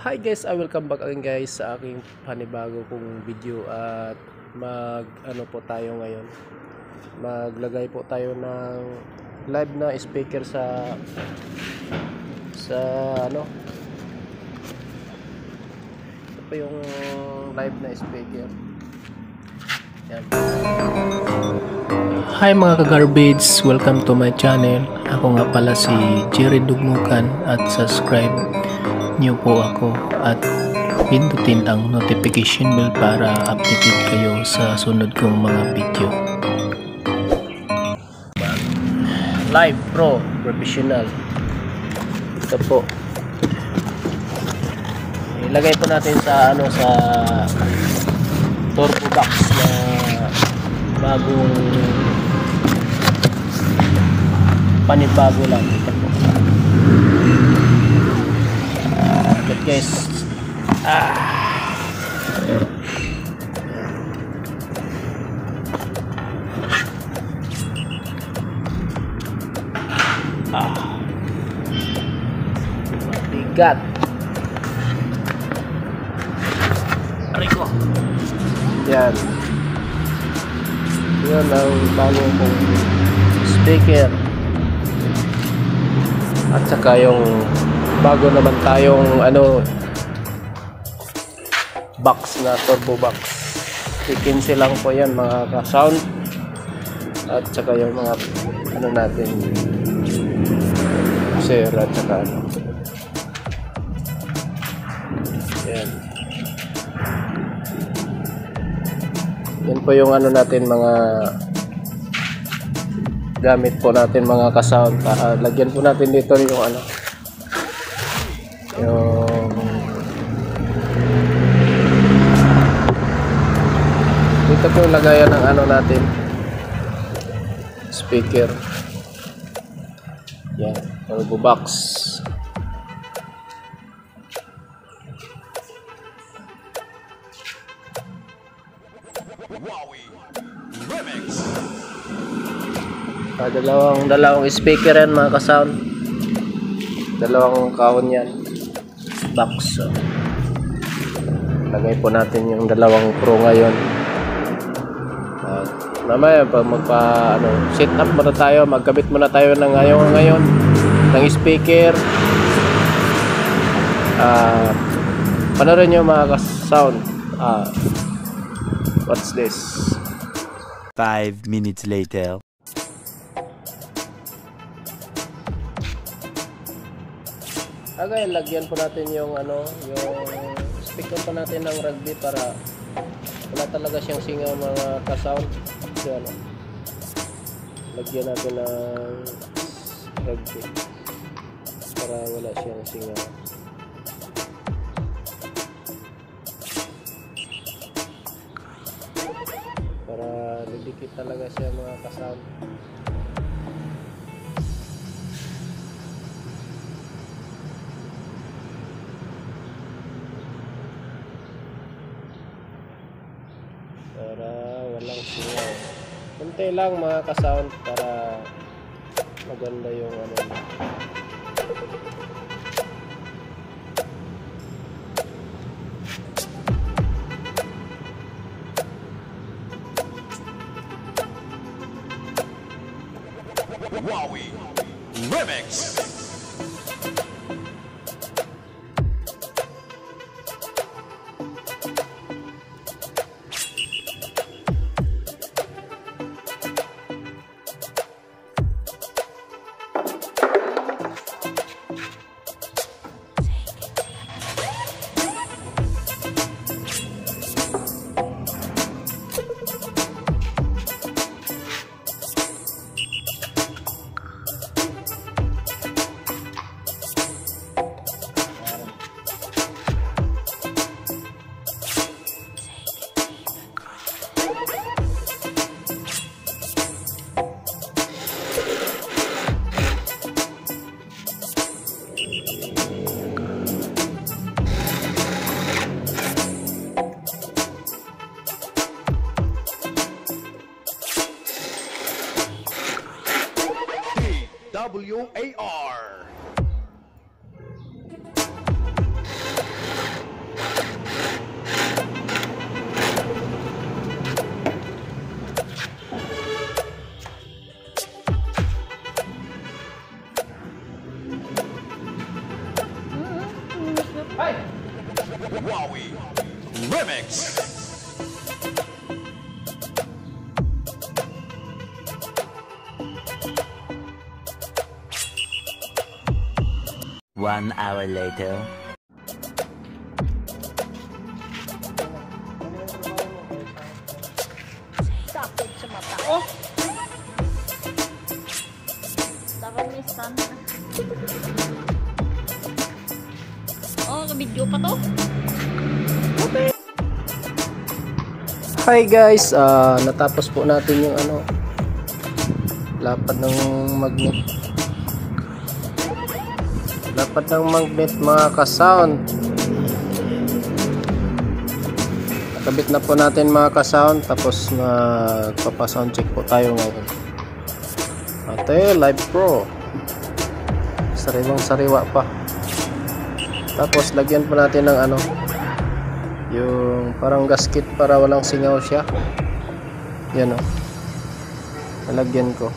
Hi guys, welcome back again guys sa aking panibago kong video at ano po tayo ngayon. Maglagay po tayo ng live na speaker sa ano. Ito po yung live na speaker. Yan. Hi mga ka-garbage, welcome to my channel. Ako nga pala si Jerry Dugmukan at subscribe niyo po ako at pindutin ang notification bell para updated kayo sa sunod kong mga video. Live Pro Professional. Ito po. Ilagay po natin sa sa turbo box na bagong panibago lang. Ito po. Guys, bigat. Rico. Yan. Yan ang bagong kong speaker. At saka yung bago naman tayong box na turbo box. 15 lang po yan mga ka-sound. At saka yung mga natin share at saka yan. Yan po yung natin mga gamit po natin mga ka-sound. Lagyan po natin dito yung dito po yung lagayan ng natin speaker. Yan, turbo box. Dalawang speaker yan mga ka-sound. Dalawang kahon yan. Box. Lagay po natin yung dalawang pro ngayon. Mamaya pag set up muna tayo, magkabit muna tayo ng ngayon ng speaker. Panoorin nyo mga ka-sound. What's this? 5 minutes later. Again, lagyan po natin yung yung speaker po natin ng rugby para wala talaga siyang singaw mga ka-sound. So, lagyan natin ng rugby para wala siyang singaw. Para didikit talaga siya mga ka-sound. Para walang singaw. Kunti lang mga ka-sound para maganda yung Wowie Remix. Wowie Remix. 1 hour later. Sakit sa mata. Oh! Dapat may stand na. Oh, kabidyo pa to. Hi guys, natapos po natin yung lapad ng magnet. Lapad ng magnet mga ka-sound. Nakabit na po natin mga ka-sound, tapos magpapa-sound check po tayo ngayon. Ate, Live Pro. Sariwang sariwa pa. Tapos lagyan po natin ng yung parang gasket para walang singaw siya. Yan nalagyan ko.